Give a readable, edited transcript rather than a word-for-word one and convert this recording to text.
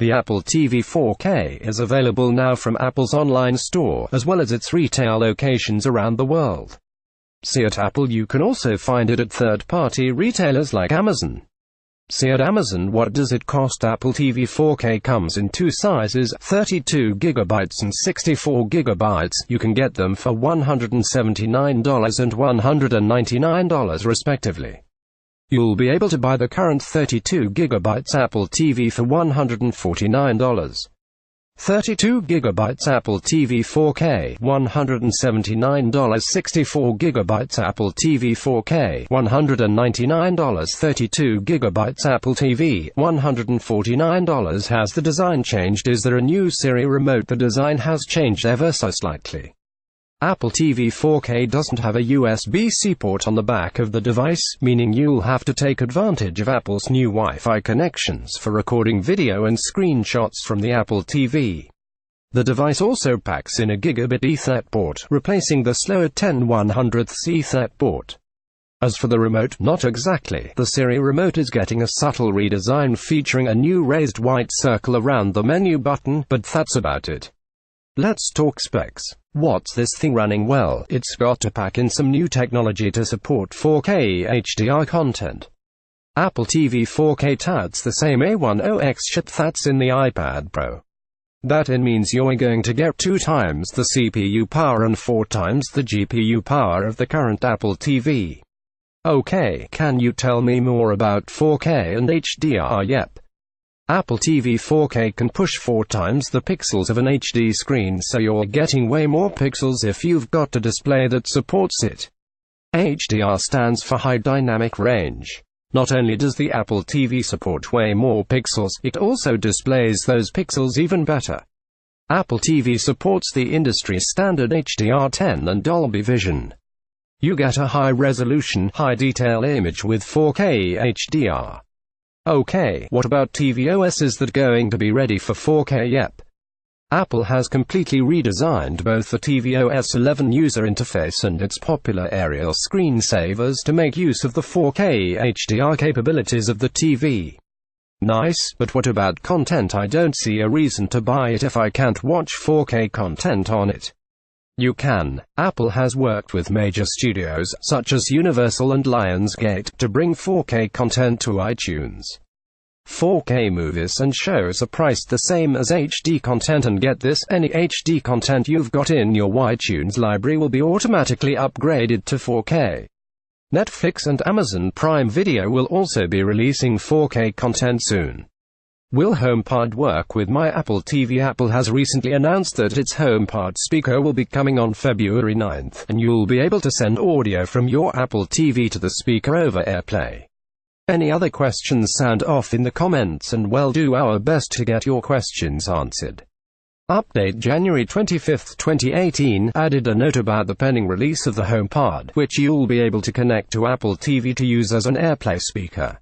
The Apple TV 4K is available now from Apple's online store, as well as its retail locations around the world. See at Apple. You can also find it at third-party retailers like Amazon. See at Amazon. What does it cost? Apple TV 4K comes in two sizes, 32GB and 64GB. You can get them for $179 and $199 respectively. You'll be able to buy the current 32GB Apple TV for $149. 32GB Apple TV 4K, $179. 64GB Apple TV 4K, $199. 32GB Apple TV, $149. Has the design changed? Is there a new Siri remote? The design has changed ever so slightly. Apple TV 4K doesn't have a USB-C port on the back of the device, meaning you'll have to take advantage of Apple's new Wi-Fi connections for recording video and screenshots from the Apple TV. The device also packs in a gigabit Ethernet port, replacing the slower 10/100th Ethernet port. As for the remote, not exactly. The Siri remote is getting a subtle redesign featuring a new raised white circle around the menu button, but that's about it. Let's talk specs. What's this thing running? Well, it's got to pack in some new technology to support 4K HDR content. Apple TV 4K touts the same A10X chip that's in the iPad Pro. That means you're going to get 2 times the CPU power and 4 times the GPU power of the current Apple TV. Okay, can you tell me more about 4K and HDR? Yep. Apple TV 4K can push 4 times the pixels of an HD screen, so you're getting way more pixels if you've got a display that supports it. HDR stands for High Dynamic Range. Not only does the Apple TV support way more pixels, it also displays those pixels even better. Apple TV supports the industry standard HDR10 and Dolby Vision. You get a high-resolution, high-detail image with 4K HDR. Okay, what about tvOS? Is that going to be ready for 4K? Yep. Apple has completely redesigned both the tvOS 11 user interface and its popular aerial screensavers to make use of the 4K HDR capabilities of the TV. Nice, but what about content? I don't see a reason to buy it if I can't watch 4K content on it. You can. Apple has worked with major studios, such as Universal and Lionsgate, to bring 4K content to iTunes. 4K movies and shows are priced the same as HD content, and get this, any HD content you've got in your iTunes library will be automatically upgraded to 4K. Netflix and Amazon Prime Video will also be releasing 4K content soon. Will HomePod work with my Apple TV? Apple has recently announced that its HomePod speaker will be coming on February 9th, and you'll be able to send audio from your Apple TV to the speaker over AirPlay. Any other questions? Sound off in the comments and we'll do our best to get your questions answered. Update January 25, 2018 added a note about the pending release of the HomePod, which you'll be able to connect to Apple TV to use as an AirPlay speaker.